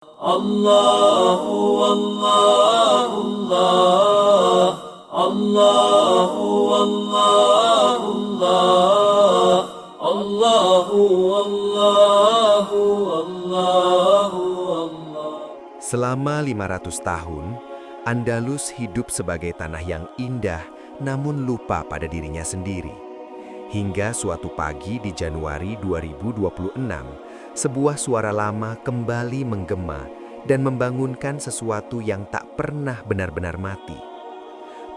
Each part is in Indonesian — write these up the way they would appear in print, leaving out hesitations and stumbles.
Allahu Allah Allahu Allah Allahu Allahu Allahu Allah. Selama 500 tahun, Andalus hidup sebagai tanah yang indah namun lupa pada dirinya sendiri. Hingga suatu pagi di Januari 2026, sebuah suara lama kembali menggema dan membangunkan sesuatu yang tak pernah benar-benar mati.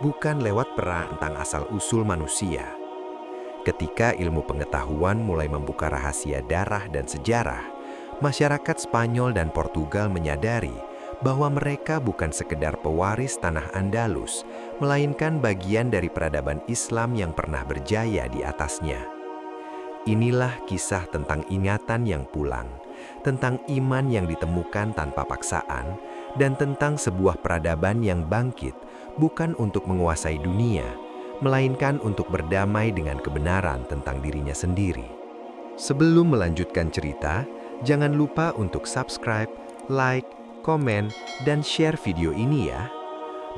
Bukan lewat perang tentang asal-usul manusia. Ketika ilmu pengetahuan mulai membuka rahasia darah dan sejarah, masyarakat Spanyol dan Portugal menyadari bahwa mereka bukan sekedar pewaris tanah Andalus, melainkan bagian dari peradaban Islam yang pernah berjaya di atasnya. Inilah kisah tentang ingatan yang pulang, tentang iman yang ditemukan tanpa paksaan, dan tentang sebuah peradaban yang bangkit bukan untuk menguasai dunia, melainkan untuk berdamai dengan kebenaran tentang dirinya sendiri. Sebelum melanjutkan cerita, jangan lupa untuk subscribe, like, komen, dan share video ini ya.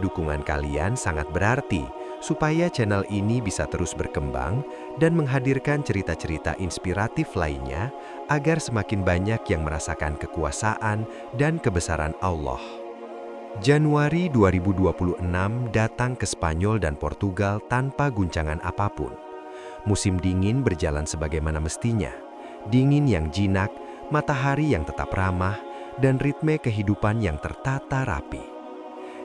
Dukungan kalian sangat berarti supaya channel ini bisa terus berkembang dan menghadirkan cerita-cerita inspiratif lainnya agar semakin banyak yang merasakan kekuasaan dan kebesaran Allah. Januari 2026 datang ke Spanyol dan Portugal tanpa guncangan apapun. Musim dingin berjalan sebagaimana mestinya. Dingin yang jinak, matahari yang tetap ramah, dan ritme kehidupan yang tertata rapi.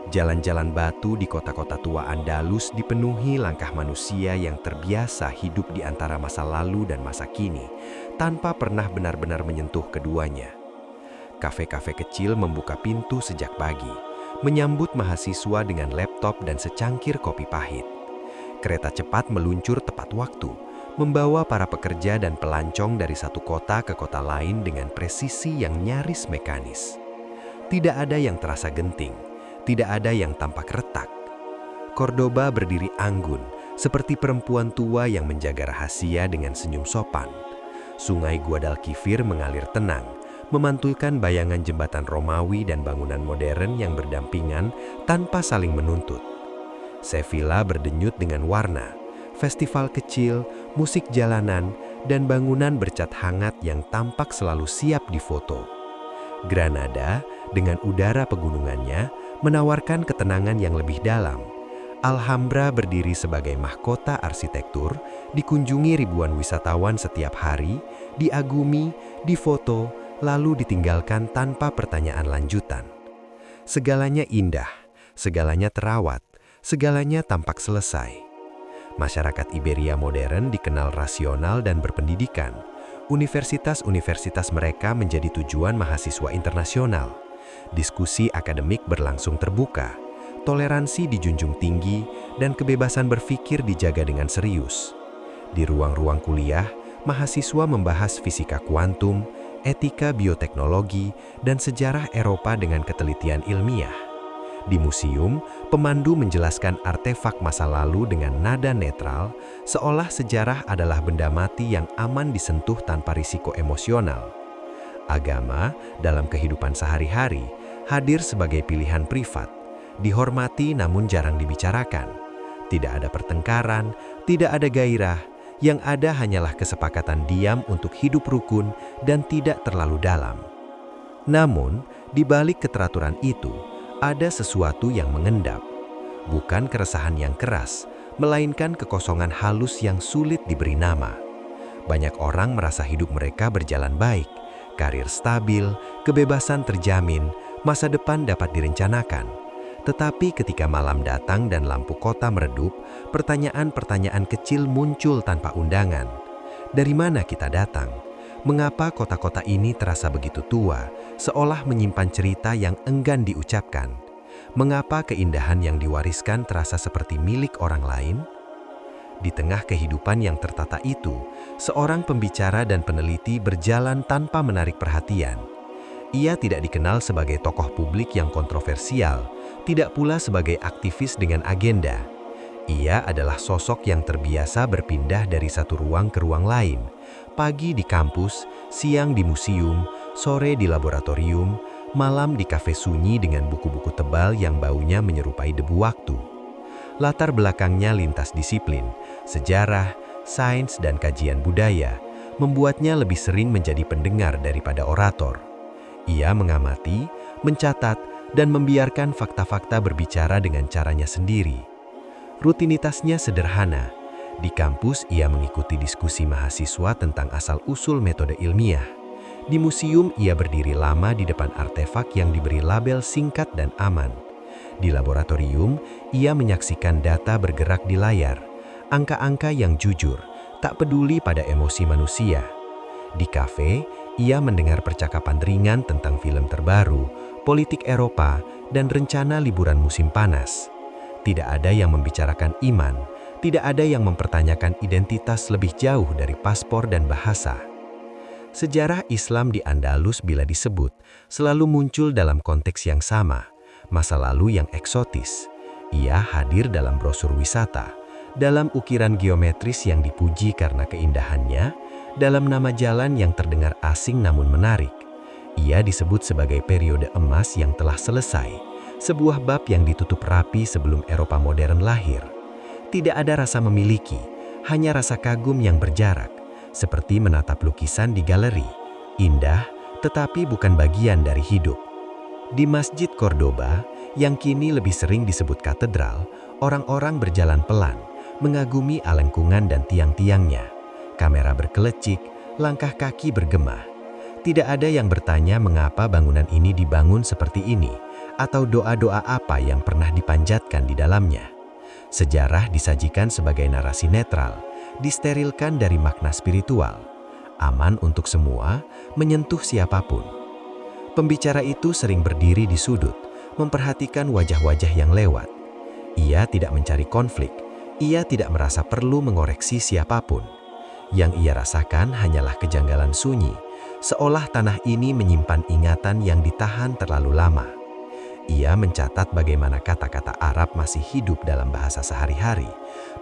Jalan-jalan batu di kota-kota tua Andalus dipenuhi langkah manusia yang terbiasa hidup di antara masa lalu dan masa kini, tanpa pernah benar-benar menyentuh keduanya. Kafe-kafe kecil membuka pintu sejak pagi, menyambut mahasiswa dengan laptop dan secangkir kopi pahit. Kereta cepat meluncur tepat waktu, membawa para pekerja dan pelancong dari satu kota ke kota lain dengan presisi yang nyaris mekanis. Tidak ada yang terasa genting, tidak ada yang tampak retak. Cordoba berdiri anggun, seperti perempuan tua yang menjaga rahasia dengan senyum sopan. Sungai Guadalquivir mengalir tenang, memantulkan bayangan jembatan Romawi dan bangunan modern yang berdampingan tanpa saling menuntut. Sevilla berdenyut dengan warna, festival kecil, musik jalanan, dan bangunan bercat hangat yang tampak selalu siap difoto. Granada, dengan udara pegunungannya, menawarkan ketenangan yang lebih dalam. Alhambra berdiri sebagai mahkota arsitektur, dikunjungi ribuan wisatawan setiap hari, diagumi, difoto, lalu ditinggalkan tanpa pertanyaan lanjutan. Segalanya indah, segalanya terawat, segalanya tampak selesai. Masyarakat Iberia modern dikenal rasional dan berpendidikan. Universitas-universitas mereka menjadi tujuan mahasiswa internasional. Diskusi akademik berlangsung terbuka, toleransi dijunjung tinggi, dan kebebasan berpikir dijaga dengan serius. Di ruang-ruang kuliah, mahasiswa membahas fisika kuantum, etika bioteknologi, dan sejarah Eropa dengan ketelitian ilmiah. Di museum, pemandu menjelaskan artefak masa lalu dengan nada netral, seolah sejarah adalah benda mati yang aman disentuh tanpa risiko emosional. Agama, dalam kehidupan sehari-hari, hadir sebagai pilihan privat, dihormati namun jarang dibicarakan. Tidak ada pertengkaran, tidak ada gairah, yang ada hanyalah kesepakatan diam untuk hidup rukun dan tidak terlalu dalam. Namun, di balik keteraturan itu, ada sesuatu yang mengendap. Bukan keresahan yang keras, melainkan kekosongan halus yang sulit diberi nama. Banyak orang merasa hidup mereka berjalan baik, karir stabil, kebebasan terjamin, masa depan dapat direncanakan. Tetapi ketika malam datang dan lampu kota meredup, pertanyaan-pertanyaan kecil muncul tanpa undangan. Dari mana kita datang? Mengapa kota-kota ini terasa begitu tua, seolah menyimpan cerita yang enggan diucapkan? Mengapa keindahan yang diwariskan terasa seperti milik orang lain? Di tengah kehidupan yang tertata itu, seorang pembicara dan peneliti berjalan tanpa menarik perhatian. Ia tidak dikenal sebagai tokoh publik yang kontroversial, tidak pula sebagai aktivis dengan agenda. Ia adalah sosok yang terbiasa berpindah dari satu ruang ke ruang lain. Pagi di kampus, siang di museum, sore di laboratorium, Malam di kafe sunyi dengan buku-buku tebal yang baunya menyerupai debu waktu. Latar belakangnya lintas disiplin, sejarah, sains, dan kajian budaya, membuatnya lebih sering menjadi pendengar daripada orator. Ia mengamati, mencatat, dan membiarkan fakta-fakta berbicara dengan caranya sendiri. Rutinitasnya sederhana. Di kampus, ia mengikuti diskusi mahasiswa tentang asal-usul metode ilmiah. Di museum, ia berdiri lama di depan artefak yang diberi label singkat dan aman. Di laboratorium, ia menyaksikan data bergerak di layar, angka-angka yang jujur, tak peduli pada emosi manusia. Di kafe, ia mendengar percakapan ringan tentang film terbaru, politik Eropa, dan rencana liburan musim panas. Tidak ada yang membicarakan iman, tidak ada yang mempertanyakan identitas lebih jauh dari paspor dan bahasa. Sejarah Islam di Andalus bila disebut, selalu muncul dalam konteks yang sama, masa lalu yang eksotis. Ia hadir dalam brosur wisata, dalam ukiran geometris yang dipuji karena keindahannya, dalam nama jalan yang terdengar asing namun menarik. Ia disebut sebagai periode emas yang telah selesai, sebuah bab yang ditutup rapi sebelum Eropa modern lahir. Tidak ada rasa memiliki, hanya rasa kagum yang berjarak, seperti menatap lukisan di galeri. Indah, tetapi bukan bagian dari hidup. Di Masjid Cordoba, yang kini lebih sering disebut katedral, orang-orang berjalan pelan, mengagumi alengkungan dan tiang-tiangnya. Kamera berkelecik, langkah kaki bergema. Tidak ada yang bertanya mengapa bangunan ini dibangun seperti ini, atau doa-doa apa yang pernah dipanjatkan di dalamnya. Sejarah disajikan sebagai narasi netral, disterilkan dari makna spiritual, aman untuk semua, menyentuh siapapun. Pembicara itu sering berdiri di sudut, memperhatikan wajah-wajah yang lewat. Ia tidak mencari konflik, ia tidak merasa perlu mengoreksi siapapun. Yang ia rasakan hanyalah kejanggalan sunyi, seolah tanah ini menyimpan ingatan yang ditahan terlalu lama. Ia mencatat bagaimana kata-kata Arab masih hidup dalam bahasa sehari-hari,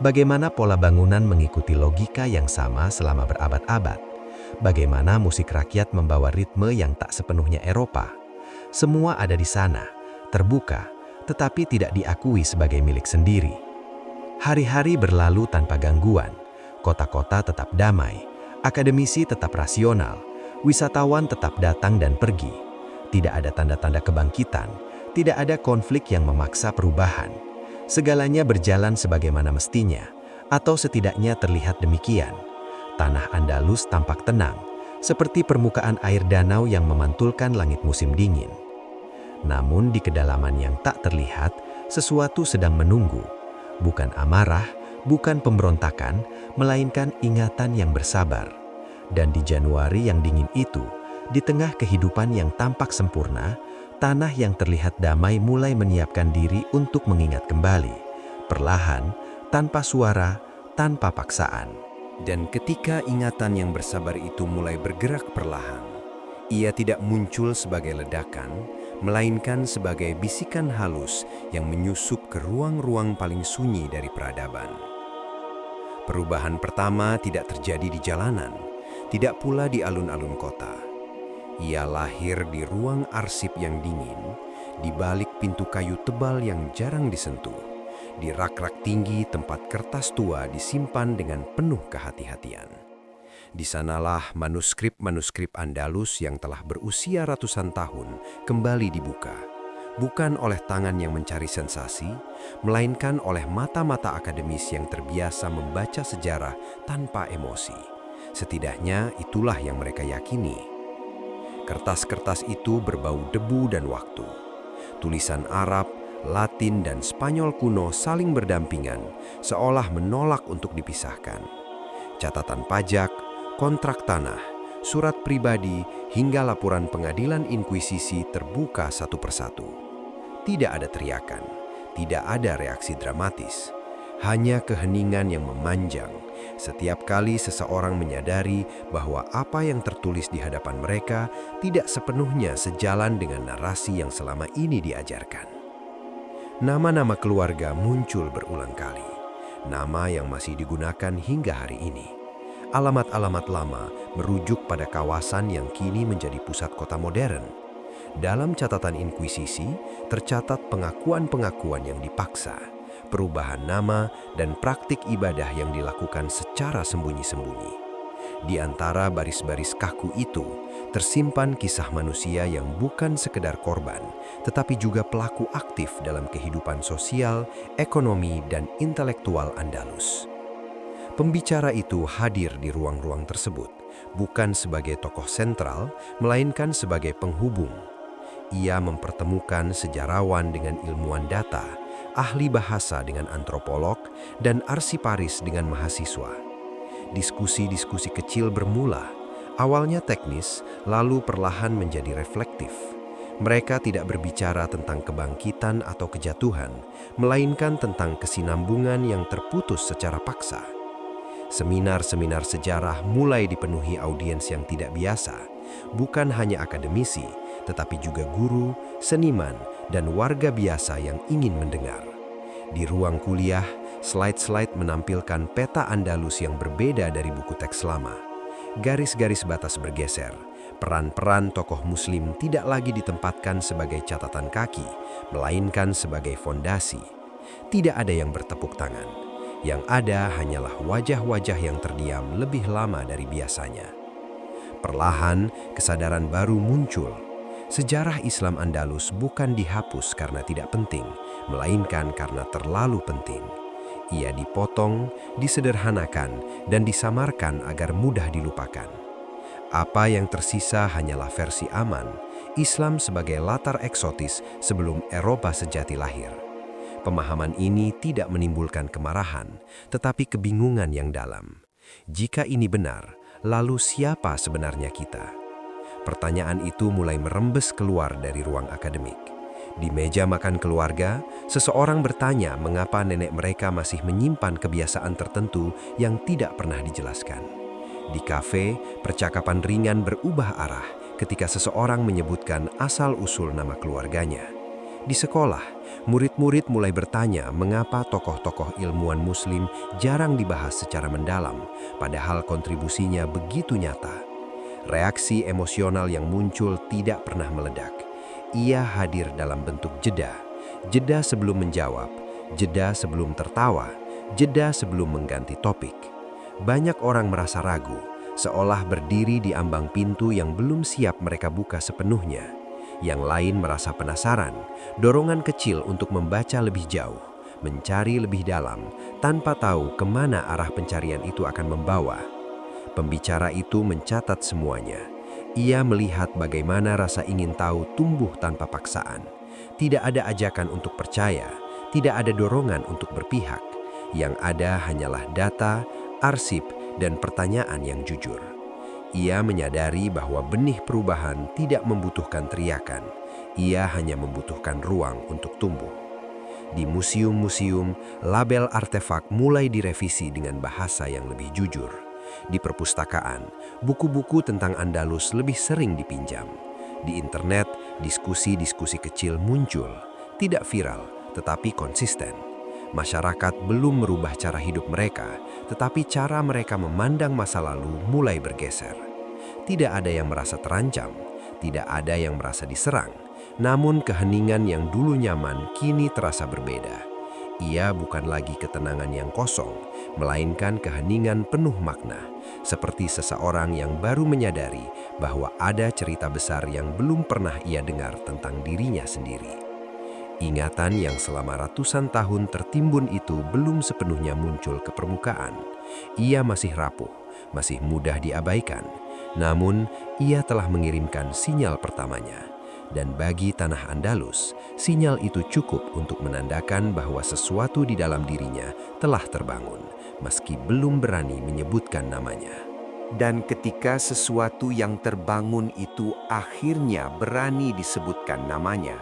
bagaimana pola bangunan mengikuti logika yang sama selama berabad-abad, bagaimana musik rakyat membawa ritme yang tak sepenuhnya Eropa. Semua ada di sana, terbuka, tetapi tidak diakui sebagai milik sendiri. Hari-hari berlalu tanpa gangguan, kota-kota tetap damai, akademisi tetap rasional, wisatawan tetap datang dan pergi. Tidak ada tanda-tanda kebangkitan, tidak ada konflik yang memaksa perubahan. Segalanya berjalan sebagaimana mestinya, atau setidaknya terlihat demikian. Tanah Andalus tampak tenang, seperti permukaan air danau yang memantulkan langit musim dingin. Namun di kedalaman yang tak terlihat, sesuatu sedang menunggu. Bukan amarah, bukan pemberontakan, melainkan ingatan yang bersabar. Dan di Januari yang dingin itu, di tengah kehidupan yang tampak sempurna, tanah yang terlihat damai mulai menyiapkan diri untuk mengingat kembali, perlahan, tanpa suara, tanpa paksaan. Dan ketika ingatan yang bersabar itu mulai bergerak perlahan, ia tidak muncul sebagai ledakan, melainkan sebagai bisikan halus yang menyusup ke ruang-ruang paling sunyi dari peradaban. Perubahan pertama tidak terjadi di jalanan, tidak pula di alun-alun kota. Ia lahir di ruang arsip yang dingin, di balik pintu kayu tebal yang jarang disentuh, di rak-rak tinggi tempat kertas tua disimpan dengan penuh kehati-hatian. Di sanalah manuskrip-manuskrip Andalus yang telah berusia ratusan tahun kembali dibuka, bukan oleh tangan yang mencari sensasi, melainkan oleh mata-mata akademis yang terbiasa membaca sejarah tanpa emosi. Setidaknya itulah yang mereka yakini. Kertas-kertas itu berbau debu dan waktu. Tulisan Arab, Latin, dan Spanyol kuno saling berdampingan, seolah menolak untuk dipisahkan. Catatan pajak, kontrak tanah, surat pribadi, hingga laporan pengadilan inkuisisi terbuka satu persatu. Tidak ada teriakan, tidak ada reaksi dramatis. Hanya keheningan yang memanjang setiap kali seseorang menyadari bahwa apa yang tertulis di hadapan mereka tidak sepenuhnya sejalan dengan narasi yang selama ini diajarkan. Nama-nama keluarga muncul berulang kali, nama yang masih digunakan hingga hari ini. Alamat-alamat lama merujuk pada kawasan yang kini menjadi pusat kota modern. Dalam catatan inkuisisi, tercatat pengakuan-pengakuan yang dipaksa, perubahan nama, dan praktik ibadah yang dilakukan secara sembunyi-sembunyi. Di antara baris-baris kaku itu, tersimpan kisah manusia yang bukan sekedar korban, tetapi juga pelaku aktif dalam kehidupan sosial, ekonomi, dan intelektual Andalus. Pembicara itu hadir di ruang-ruang tersebut, bukan sebagai tokoh sentral, melainkan sebagai penghubung. Ia mempertemukan sejarawan dengan ilmuwan data, ahli bahasa dengan antropolog, dan arsiparis dengan mahasiswa. Diskusi-diskusi kecil bermula, awalnya teknis, lalu perlahan menjadi reflektif. Mereka tidak berbicara tentang kebangkitan atau kejatuhan, melainkan tentang kesinambungan yang terputus secara paksa. Seminar-seminar sejarah mulai dipenuhi audiens yang tidak biasa, bukan hanya akademisi, tetapi juga guru, seniman, dan warga biasa yang ingin mendengar. Di ruang kuliah, slide-slide menampilkan peta Andalus yang berbeda dari buku teks lama. Garis-garis batas bergeser, peran-peran tokoh muslim tidak lagi ditempatkan sebagai catatan kaki, melainkan sebagai fondasi. Tidak ada yang bertepuk tangan. Yang ada hanyalah wajah-wajah yang terdiam lebih lama dari biasanya. Perlahan, kesadaran baru muncul. Sejarah Islam Andalus bukan dihapus karena tidak penting, melainkan karena terlalu penting. Ia dipotong, disederhanakan, dan disamarkan agar mudah dilupakan. Apa yang tersisa hanyalah versi aman, Islam sebagai latar eksotis sebelum Eropa sejati lahir. Pemahaman ini tidak menimbulkan kemarahan, tetapi kebingungan yang dalam. Jika ini benar, lalu siapa sebenarnya kita? Pertanyaan itu mulai merembes keluar dari ruang akademik. Di meja makan keluarga, seseorang bertanya mengapa nenek mereka masih menyimpan kebiasaan tertentu yang tidak pernah dijelaskan. Di kafe, percakapan ringan berubah arah ketika seseorang menyebutkan asal-usul nama keluarganya. Di sekolah, murid-murid mulai bertanya mengapa tokoh-tokoh ilmuwan muslim jarang dibahas secara mendalam, padahal kontribusinya begitu nyata. Reaksi emosional yang muncul tidak pernah meledak. Ia hadir dalam bentuk jeda. Jeda sebelum menjawab, jeda sebelum tertawa, jeda sebelum mengganti topik. Banyak orang merasa ragu, seolah berdiri di ambang pintu yang belum siap mereka buka sepenuhnya. Yang lain merasa penasaran, dorongan kecil untuk membaca lebih jauh, mencari lebih dalam, tanpa tahu kemana arah pencarian itu akan membawa. Pembicara itu mencatat semuanya. Ia melihat bagaimana rasa ingin tahu tumbuh tanpa paksaan. Tidak ada ajakan untuk percaya, tidak ada dorongan untuk berpihak. Yang ada hanyalah data, arsip, dan pertanyaan yang jujur. Ia menyadari bahwa benih perubahan tidak membutuhkan teriakan. Ia hanya membutuhkan ruang untuk tumbuh. Di museum-museum, label artefak mulai direvisi dengan bahasa yang lebih jujur. Di perpustakaan, buku-buku tentang Andalus lebih sering dipinjam. Di internet, diskusi-diskusi kecil muncul, tidak viral, tetapi konsisten. Masyarakat belum merubah cara hidup mereka, tetapi cara mereka memandang masa lalu mulai bergeser. Tidak ada yang merasa terancam, tidak ada yang merasa diserang, namun keheningan yang dulu nyaman kini terasa berbeda. Ia bukan lagi ketenangan yang kosong, melainkan keheningan penuh makna, seperti seseorang yang baru menyadari bahwa ada cerita besar yang belum pernah ia dengar tentang dirinya sendiri. Ingatan yang selama ratusan tahun tertimbun itu belum sepenuhnya muncul ke permukaan. Ia masih rapuh, masih mudah diabaikan, namun ia telah mengirimkan sinyal pertamanya. Dan bagi tanah Andalus, sinyal itu cukup untuk menandakan bahwa sesuatu di dalam dirinya telah terbangun, meski belum berani menyebutkan namanya. Dan ketika sesuatu yang terbangun itu akhirnya berani disebutkan namanya,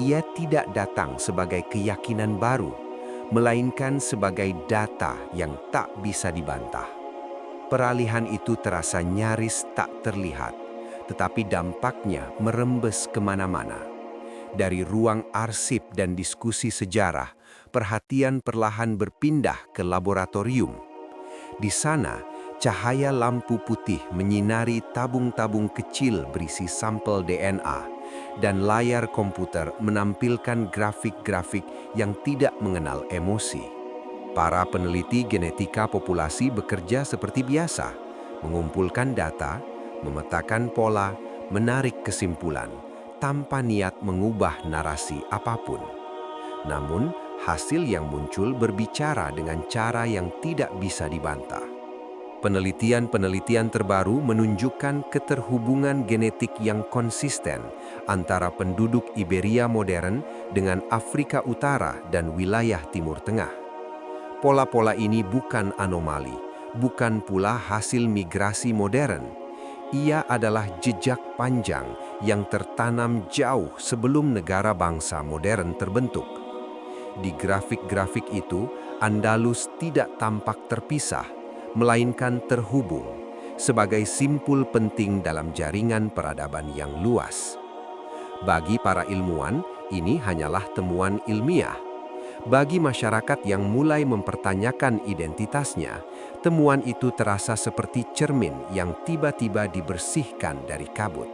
ia tidak datang sebagai keyakinan baru, melainkan sebagai data yang tak bisa dibantah. Peralihan itu terasa nyaris tak terlihat, tetapi dampaknya merembes kemana-mana. Dari ruang arsip dan diskusi sejarah, perhatian perlahan berpindah ke laboratorium. Di sana, cahaya lampu putih menyinari tabung-tabung kecil berisi sampel DNA, dan layar komputer menampilkan grafik-grafik yang tidak mengenal emosi. Para peneliti genetika populasi bekerja seperti biasa, mengumpulkan data, memetakan pola, menarik kesimpulan, tanpa niat mengubah narasi apapun. Namun, hasil yang muncul berbicara dengan cara yang tidak bisa dibantah. Penelitian-penelitian terbaru menunjukkan keterhubungan genetik yang konsisten antara penduduk Iberia modern dengan Afrika Utara dan wilayah Timur Tengah. Pola-pola ini bukan anomali, bukan pula hasil migrasi modern. Ia adalah jejak panjang yang tertanam jauh sebelum negara bangsa modern terbentuk. Di grafik-grafik itu, Andalus tidak tampak terpisah, melainkan terhubung sebagai simpul penting dalam jaringan peradaban yang luas. Bagi para ilmuwan, ini hanyalah temuan ilmiah. Bagi masyarakat yang mulai mempertanyakan identitasnya, temuan itu terasa seperti cermin yang tiba-tiba dibersihkan dari kabut.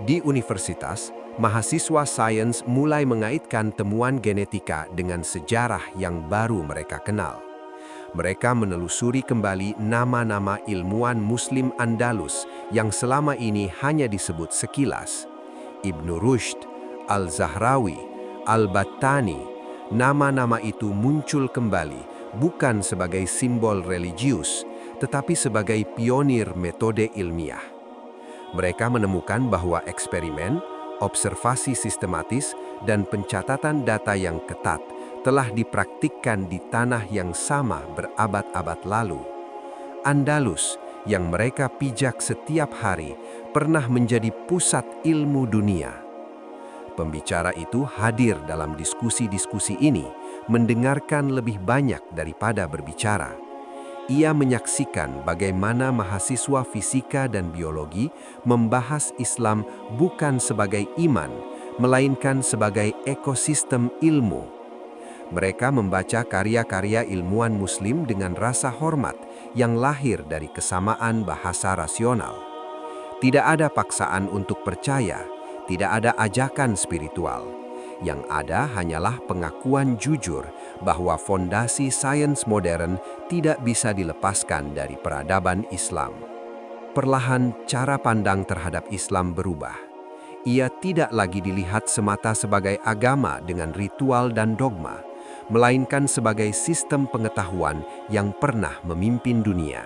Di universitas, mahasiswa sains mulai mengaitkan temuan genetika dengan sejarah yang baru mereka kenal. Mereka menelusuri kembali nama-nama ilmuwan Muslim Andalus yang selama ini hanya disebut sekilas. Ibnu Rushd, Al-Zahrawi, Al-Battani. Nama-nama itu muncul kembali bukan sebagai simbol religius, tetapi sebagai pionir metode ilmiah. Mereka menemukan bahwa eksperimen, observasi sistematis, dan pencatatan data yang ketat telah dipraktikkan di tanah yang sama berabad-abad lalu. Andalus, yang mereka pijak setiap hari, pernah menjadi pusat ilmu dunia. Pembicara itu hadir dalam diskusi-diskusi ini, mendengarkan lebih banyak daripada berbicara. Ia menyaksikan bagaimana mahasiswa fisika dan biologi membahas Islam bukan sebagai iman, melainkan sebagai ekosistem ilmu. Mereka membaca karya-karya ilmuwan Muslim dengan rasa hormat yang lahir dari kesamaan bahasa rasional. Tidak ada paksaan untuk percaya, tidak ada ajakan spiritual. Yang ada hanyalah pengakuan jujur bahwa fondasi sains modern tidak bisa dilepaskan dari peradaban Islam. Perlahan, cara pandang terhadap Islam berubah. Ia tidak lagi dilihat semata sebagai agama dengan ritual dan dogma, melainkan sebagai sistem pengetahuan yang pernah memimpin dunia.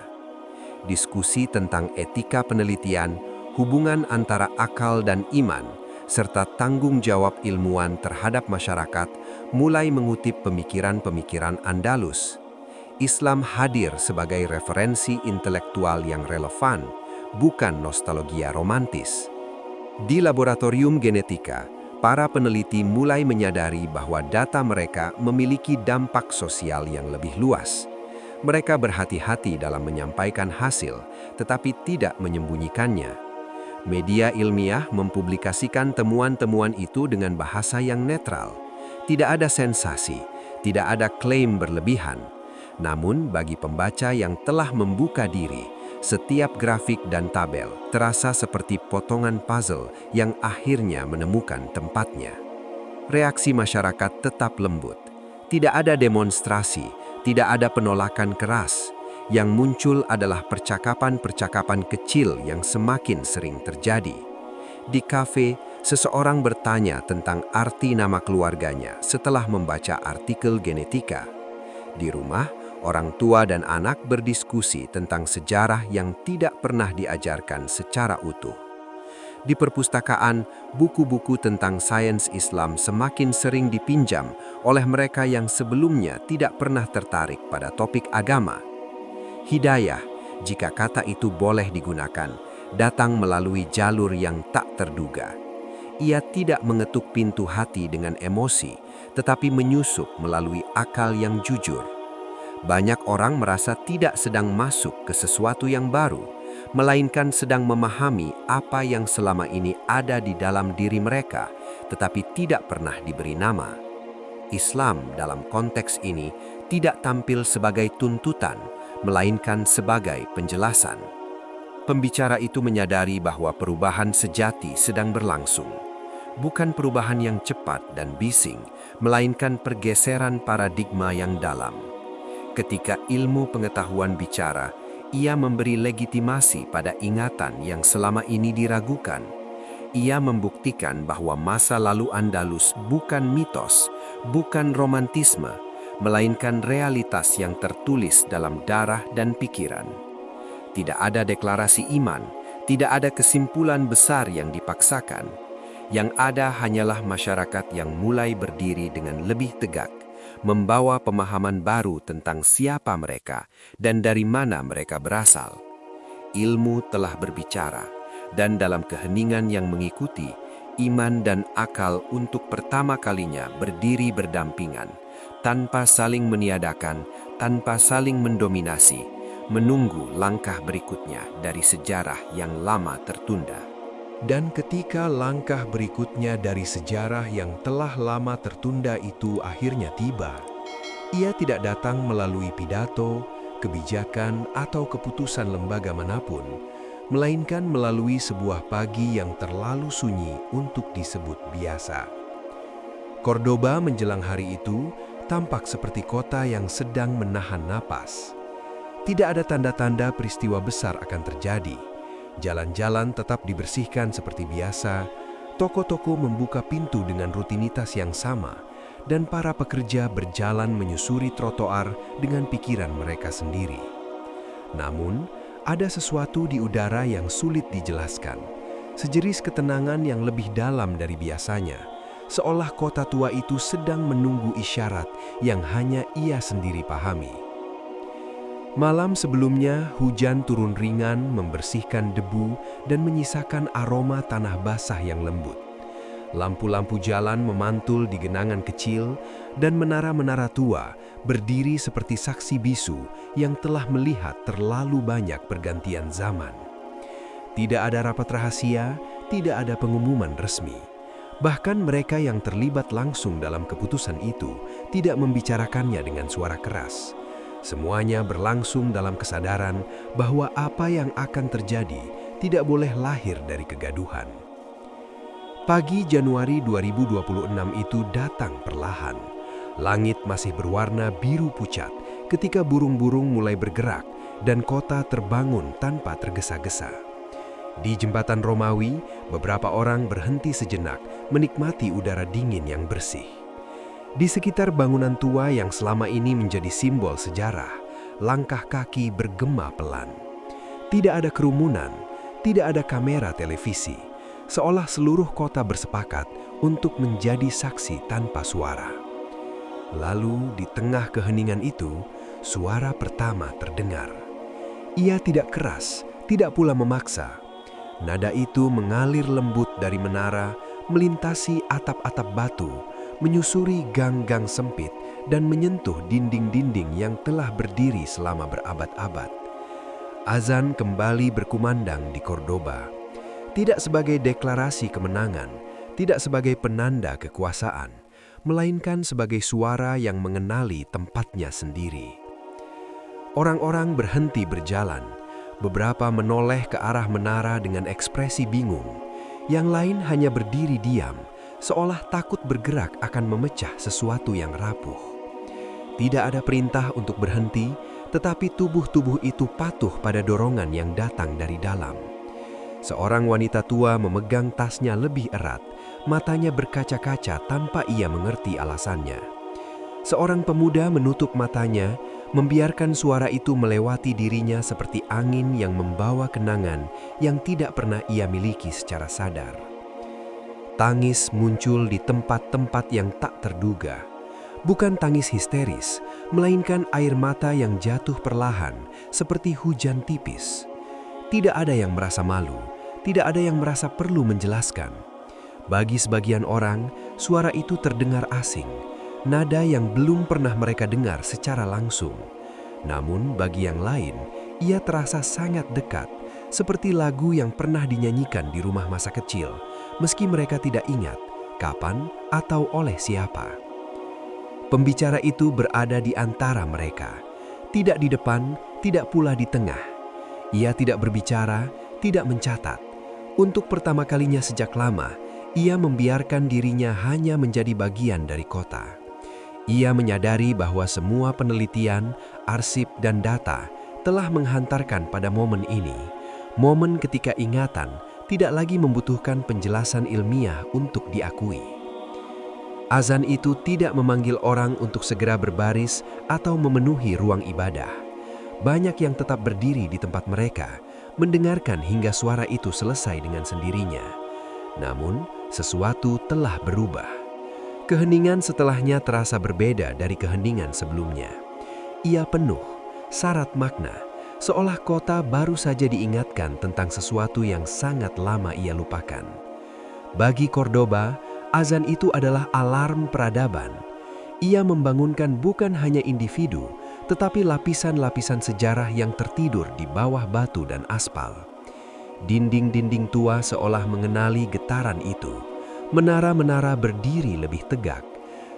Diskusi tentang etika penelitian, hubungan antara akal dan iman, serta tanggung jawab ilmuwan terhadap masyarakat mulai mengutip pemikiran-pemikiran Andalus. Islam hadir sebagai referensi intelektual yang relevan, bukan nostalgia romantis. Di laboratorium genetika, para peneliti mulai menyadari bahwa data mereka memiliki dampak sosial yang lebih luas. Mereka berhati-hati dalam menyampaikan hasil, tetapi tidak menyembunyikannya. Media ilmiah mempublikasikan temuan-temuan itu dengan bahasa yang netral. Tidak ada sensasi, tidak ada klaim berlebihan. Namun, bagi pembaca yang telah membuka diri, setiap grafik dan tabel terasa seperti potongan puzzle yang akhirnya menemukan tempatnya. Reaksi masyarakat tetap lembut. Tidak ada demonstrasi, tidak ada penolakan keras. Yang muncul adalah percakapan-percakapan kecil yang semakin sering terjadi. Di kafe, seseorang bertanya tentang arti nama keluarganya setelah membaca artikel genetika. Di rumah, orang tua dan anak berdiskusi tentang sejarah yang tidak pernah diajarkan secara utuh. Di perpustakaan, buku-buku tentang sains Islam semakin sering dipinjam oleh mereka yang sebelumnya tidak pernah tertarik pada topik agama. Hidayah, jika kata itu boleh digunakan, datang melalui jalur yang tak terduga. Ia tidak mengetuk pintu hati dengan emosi, tetapi menyusup melalui akal yang jujur. Banyak orang merasa tidak sedang masuk ke sesuatu yang baru, melainkan sedang memahami apa yang selama ini ada di dalam diri mereka, tetapi tidak pernah diberi nama. Islam dalam konteks ini tidak tampil sebagai tuntutan, melainkan sebagai penjelasan. Pembicara itu menyadari bahwa perubahan sejati sedang berlangsung. bukan perubahan yang cepat dan bising, melainkan pergeseran paradigma yang dalam. Ketika ilmu pengetahuan bicara, ia memberi legitimasi pada ingatan yang selama ini diragukan. Ia membuktikan bahwa masa lalu Andalus bukan mitos, bukan romantisme, melainkan realitas yang tertulis dalam darah dan pikiran. Tidak ada deklarasi iman, tidak ada kesimpulan besar yang dipaksakan. Yang ada hanyalah masyarakat yang mulai berdiri dengan lebih tegak, membawa pemahaman baru tentang siapa mereka dan dari mana mereka berasal. Ilmu telah berbicara, dan dalam keheningan yang mengikuti, iman dan akal untuk pertama kalinya berdiri berdampingan, tanpa saling meniadakan, tanpa saling mendominasi, menunggu langkah berikutnya dari sejarah yang lama tertunda. Dan ketika langkah berikutnya dari sejarah yang telah lama tertunda itu akhirnya tiba, ia tidak datang melalui pidato, kebijakan, atau keputusan lembaga manapun, melainkan melalui sebuah pagi yang terlalu sunyi untuk disebut biasa. Cordoba menjelang hari itu tampak seperti kota yang sedang menahan napas. Tidak ada tanda-tanda peristiwa besar akan terjadi. Jalan-jalan tetap dibersihkan seperti biasa, toko-toko membuka pintu dengan rutinitas yang sama, dan para pekerja berjalan menyusuri trotoar dengan pikiran mereka sendiri. Namun, ada sesuatu di udara yang sulit dijelaskan, sejenis ketenangan yang lebih dalam dari biasanya, seolah kota tua itu sedang menunggu isyarat yang hanya ia sendiri pahami. Malam sebelumnya, hujan turun ringan membersihkan debu dan menyisakan aroma tanah basah yang lembut. Lampu-lampu jalan memantul di genangan kecil, dan menara-menara tua berdiri seperti saksi bisu yang telah melihat terlalu banyak pergantian zaman. Tidak ada rapat rahasia, tidak ada pengumuman resmi. Bahkan mereka yang terlibat langsung dalam keputusan itu tidak membicarakannya dengan suara keras. Semuanya berlangsung dalam kesadaran bahwa apa yang akan terjadi tidak boleh lahir dari kegaduhan. Pagi Januari 2026 itu datang perlahan. Langit masih berwarna biru pucat ketika burung-burung mulai bergerak dan kota terbangun tanpa tergesa-gesa. Di jembatan Romawi, beberapa orang berhenti sejenak menikmati udara dingin yang bersih. Di sekitar bangunan tua yang selama ini menjadi simbol sejarah, langkah kaki bergema pelan. Tidak ada kerumunan, tidak ada kamera televisi, seolah seluruh kota bersepakat untuk menjadi saksi tanpa suara. Lalu di tengah keheningan itu, suara pertama terdengar. Ia tidak keras, tidak pula memaksa. Nada itu mengalir lembut dari menara, melintasi atap-atap batu, menyusuri gang-gang sempit, dan menyentuh dinding-dinding yang telah berdiri selama berabad-abad. Azan kembali berkumandang di Cordoba, tidak sebagai deklarasi kemenangan, tidak sebagai penanda kekuasaan, melainkan sebagai suara yang mengenali tempatnya sendiri. Orang-orang berhenti berjalan, beberapa menoleh ke arah menara dengan ekspresi bingung, yang lain hanya berdiri diam, seolah takut bergerak akan memecah sesuatu yang rapuh. Tidak ada perintah untuk berhenti, tetapi tubuh-tubuh itu patuh pada dorongan yang datang dari dalam. Seorang wanita tua memegang tasnya lebih erat, matanya berkaca-kaca tanpa ia mengerti alasannya. Seorang pemuda menutup matanya, membiarkan suara itu melewati dirinya seperti angin yang membawa kenangan yang tidak pernah ia miliki secara sadar. Tangis muncul di tempat-tempat yang tak terduga. Bukan tangis histeris, melainkan air mata yang jatuh perlahan seperti hujan tipis. Tidak ada yang merasa malu, tidak ada yang merasa perlu menjelaskan. Bagi sebagian orang, suara itu terdengar asing, nada yang belum pernah mereka dengar secara langsung. Namun bagi yang lain, ia terasa sangat dekat, seperti lagu yang pernah dinyanyikan di rumah masa kecil, meski mereka tidak ingat kapan atau oleh siapa. Pembicara itu berada di antara mereka, tidak di depan, tidak pula di tengah. Ia tidak berbicara, tidak mencatat. Untuk pertama kalinya sejak lama, ia membiarkan dirinya hanya menjadi bagian dari kota. Ia menyadari bahwa semua penelitian, arsip, dan data telah menghantarkan pada momen ini, momen ketika ingatan tidak lagi membutuhkan penjelasan ilmiah untuk diakui. Azan itu tidak memanggil orang untuk segera berbaris atau memenuhi ruang ibadah. Banyak yang tetap berdiri di tempat mereka, mendengarkan hingga suara itu selesai dengan sendirinya. Namun, sesuatu telah berubah. Keheningan setelahnya terasa berbeda dari keheningan sebelumnya. Ia penuh, syarat makna, seolah kota baru saja diingatkan tentang sesuatu yang sangat lama ia lupakan. Bagi Cordoba, azan itu adalah alarm peradaban. Ia membangunkan bukan hanya individu, tetapi lapisan-lapisan sejarah yang tertidur di bawah batu dan aspal. Dinding-dinding tua seolah mengenali getaran itu. Menara-menara berdiri lebih tegak.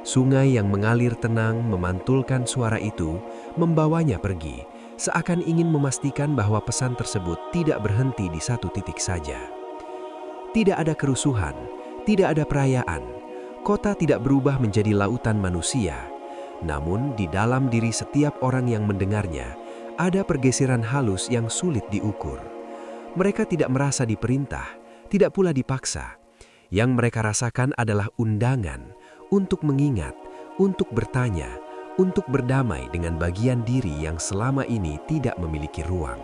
Sungai yang mengalir tenang memantulkan suara itu, membawanya pergi, seakan ingin memastikan bahwa pesan tersebut tidak berhenti di satu titik saja. Tidak ada kerusuhan, tidak ada perayaan. Kota tidak berubah menjadi lautan manusia. Namun di dalam diri setiap orang yang mendengarnya, ada pergeseran halus yang sulit diukur. Mereka tidak merasa diperintah, tidak pula dipaksa. Yang mereka rasakan adalah undangan untuk mengingat, untuk bertanya, untuk berdamai dengan bagian diri yang selama ini tidak memiliki ruang.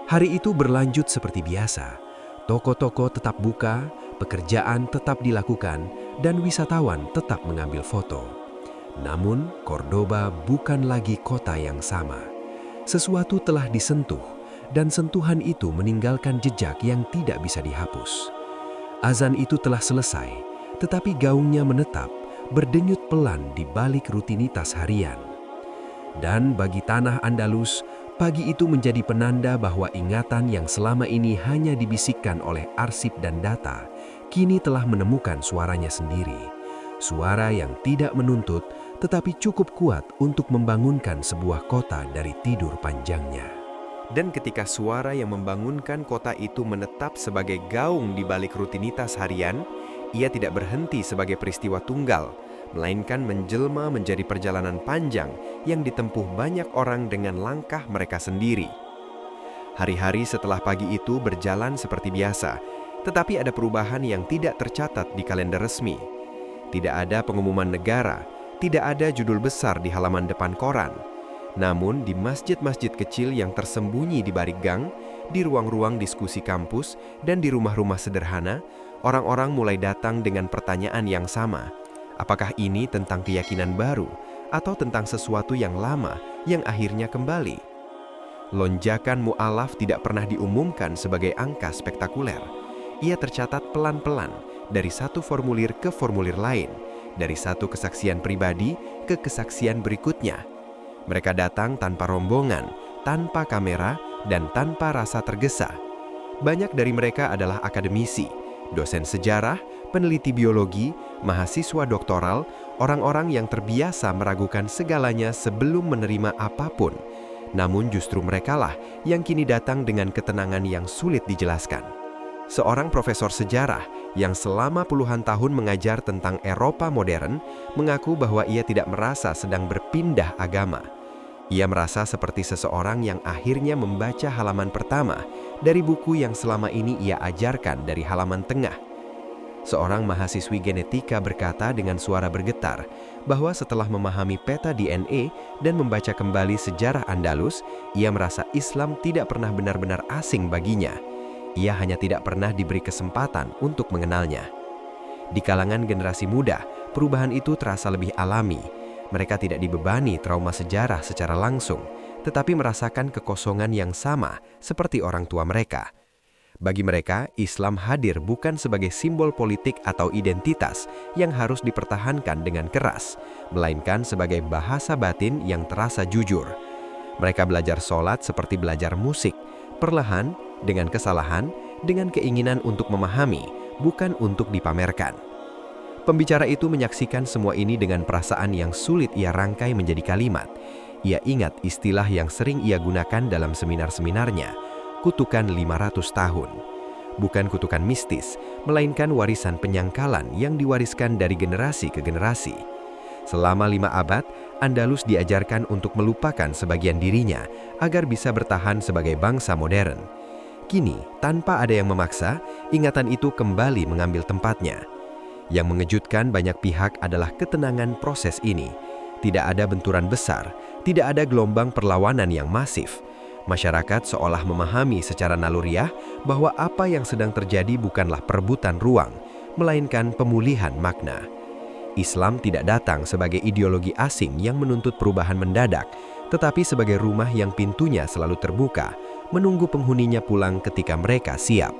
Hari itu berlanjut seperti biasa. Toko-toko tetap buka, pekerjaan tetap dilakukan, dan wisatawan tetap mengambil foto. Namun, Cordoba bukan lagi kota yang sama. Sesuatu telah disentuh, dan sentuhan itu meninggalkan jejak yang tidak bisa dihapus. Azan itu telah selesai, tetapi gaungnya menetap, berdenyut pelan di balik rutinitas harian. Dan bagi tanah Andalus, pagi itu menjadi penanda bahwa ingatan yang selama ini hanya dibisikkan oleh arsip dan data, kini telah menemukan suaranya sendiri. Suara yang tidak menuntut, tetapi cukup kuat untuk membangunkan sebuah kota dari tidur panjangnya. Dan ketika suara yang membangunkan kota itu menetap sebagai gaung di balik rutinitas harian, ia tidak berhenti sebagai peristiwa tunggal, melainkan menjelma menjadi perjalanan panjang yang ditempuh banyak orang dengan langkah mereka sendiri. Hari-hari setelah pagi itu berjalan seperti biasa, tetapi ada perubahan yang tidak tercatat di kalender resmi. Tidak ada pengumuman negara, tidak ada judul besar di halaman depan koran. Namun di masjid-masjid kecil yang tersembunyi di balik gang, di ruang-ruang diskusi kampus, dan di rumah-rumah sederhana, orang-orang mulai datang dengan pertanyaan yang sama. Apakah ini tentang keyakinan baru, atau tentang sesuatu yang lama yang akhirnya kembali? Lonjakan mu'alaf tidak pernah diumumkan sebagai angka spektakuler. Ia tercatat pelan-pelan dari satu formulir ke formulir lain, dari satu kesaksian pribadi ke kesaksian berikutnya. Mereka datang tanpa rombongan, tanpa kamera, dan tanpa rasa tergesa. Banyak dari mereka adalah akademisi, dosen sejarah, peneliti biologi, mahasiswa doktoral, orang-orang yang terbiasa meragukan segalanya sebelum menerima apapun. Namun justru merekalah yang kini datang dengan ketenangan yang sulit dijelaskan. Seorang profesor sejarah yang selama puluhan tahun mengajar tentang Eropa modern mengaku bahwa ia tidak merasa sedang berpindah agama. Ia merasa seperti seseorang yang akhirnya membaca halaman pertama dari buku yang selama ini ia ajarkan dari halaman tengah. Seorang mahasiswi genetika berkata dengan suara bergetar bahwa setelah memahami peta DNA dan membaca kembali sejarah Andalus, ia merasa Islam tidak pernah benar-benar asing baginya. Ia hanya tidak pernah diberi kesempatan untuk mengenalnya. Di kalangan generasi muda, perubahan itu terasa lebih alami. Mereka tidak dibebani trauma sejarah secara langsung, tetapi merasakan kekosongan yang sama seperti orang tua mereka. Bagi mereka, Islam hadir bukan sebagai simbol politik atau identitas yang harus dipertahankan dengan keras, melainkan sebagai bahasa batin yang terasa jujur. Mereka belajar sholat seperti belajar musik, perlahan, dengan kesalahan, dengan keinginan untuk memahami, bukan untuk dipamerkan. Pembicara itu menyaksikan semua ini dengan perasaan yang sulit ia rangkai menjadi kalimat. Ia ingat istilah yang sering ia gunakan dalam seminar-seminarnya, kutukan 500 tahun. bukan kutukan mistis, melainkan warisan penyangkalan yang diwariskan dari generasi ke generasi. Selama 5 abad, Andalus diajarkan untuk melupakan sebagian dirinya agar bisa bertahan sebagai bangsa modern. Kini, tanpa ada yang memaksa, ingatan itu kembali mengambil tempatnya. Yang mengejutkan banyak pihak adalah ketenangan proses ini. Tidak ada benturan besar, tidak ada gelombang perlawanan yang masif. Masyarakat seolah memahami secara naluriah bahwa apa yang sedang terjadi bukanlah perebutan ruang, melainkan pemulihan makna. Islam tidak datang sebagai ideologi asing yang menuntut perubahan mendadak, tetapi sebagai rumah yang pintunya selalu terbuka, menunggu penghuninya pulang ketika mereka siap.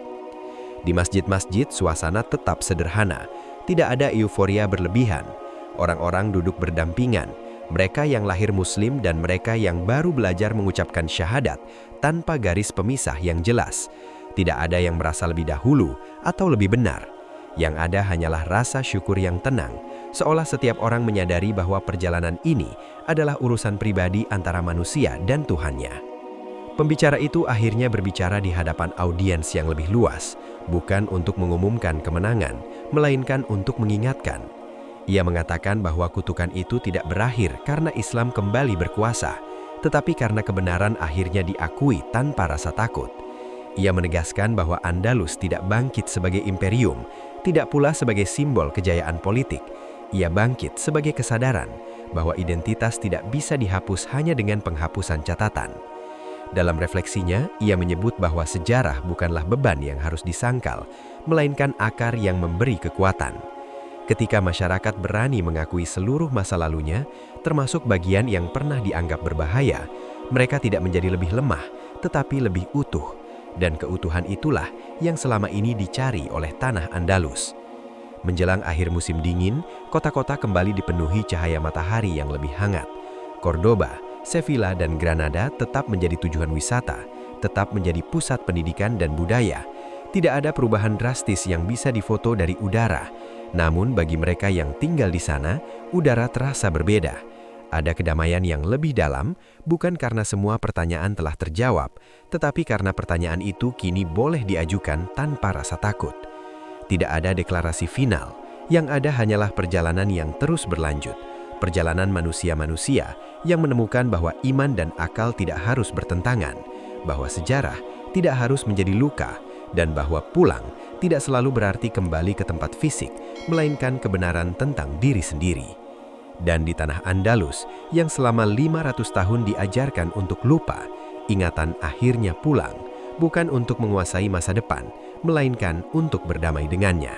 Di masjid-masjid, suasana tetap sederhana, tidak ada euforia berlebihan. Orang-orang duduk berdampingan, mereka yang lahir Muslim dan mereka yang baru belajar mengucapkan syahadat tanpa garis pemisah yang jelas. Tidak ada yang merasa lebih dahulu atau lebih benar. Yang ada hanyalah rasa syukur yang tenang, seolah setiap orang menyadari bahwa perjalanan ini adalah urusan pribadi antara manusia dan Tuhannya. Pembicara itu akhirnya berbicara di hadapan audiens yang lebih luas, bukan untuk mengumumkan kemenangan, melainkan untuk mengingatkan. Ia mengatakan bahwa kutukan itu tidak berakhir karena Islam kembali berkuasa, tetapi karena kebenaran akhirnya diakui tanpa rasa takut. Ia menegaskan bahwa Andalus tidak bangkit sebagai imperium, tidak pula sebagai simbol kejayaan politik. Ia bangkit sebagai kesadaran bahwa identitas tidak bisa dihapus hanya dengan penghapusan catatan. Dalam refleksinya, ia menyebut bahwa sejarah bukanlah beban yang harus disangkal, melainkan akar yang memberi kekuatan. Ketika masyarakat berani mengakui seluruh masa lalunya, termasuk bagian yang pernah dianggap berbahaya, mereka tidak menjadi lebih lemah, tetapi lebih utuh. Dan keutuhan itulah yang selama ini dicari oleh tanah Andalus. Menjelang akhir musim dingin, kota-kota kembali dipenuhi cahaya matahari yang lebih hangat. Cordoba, Sevilla, dan Granada tetap menjadi tujuan wisata, tetap menjadi pusat pendidikan dan budaya. Tidak ada perubahan drastis yang bisa difoto dari udara. Namun bagi mereka yang tinggal di sana, udara terasa berbeda. Ada kedamaian yang lebih dalam, bukan karena semua pertanyaan telah terjawab, tetapi karena pertanyaan itu kini boleh diajukan tanpa rasa takut. Tidak ada deklarasi final, yang ada hanyalah perjalanan yang terus berlanjut. Perjalanan manusia-manusia yang menemukan bahwa iman dan akal tidak harus bertentangan, bahwa sejarah tidak harus menjadi luka, dan bahwa pulang tidak selalu berarti kembali ke tempat fisik, melainkan kebenaran tentang diri sendiri. Dan di tanah Andalus, yang selama 500 tahun diajarkan untuk lupa, ingatan akhirnya pulang, bukan untuk menguasai masa depan, melainkan untuk berdamai dengannya.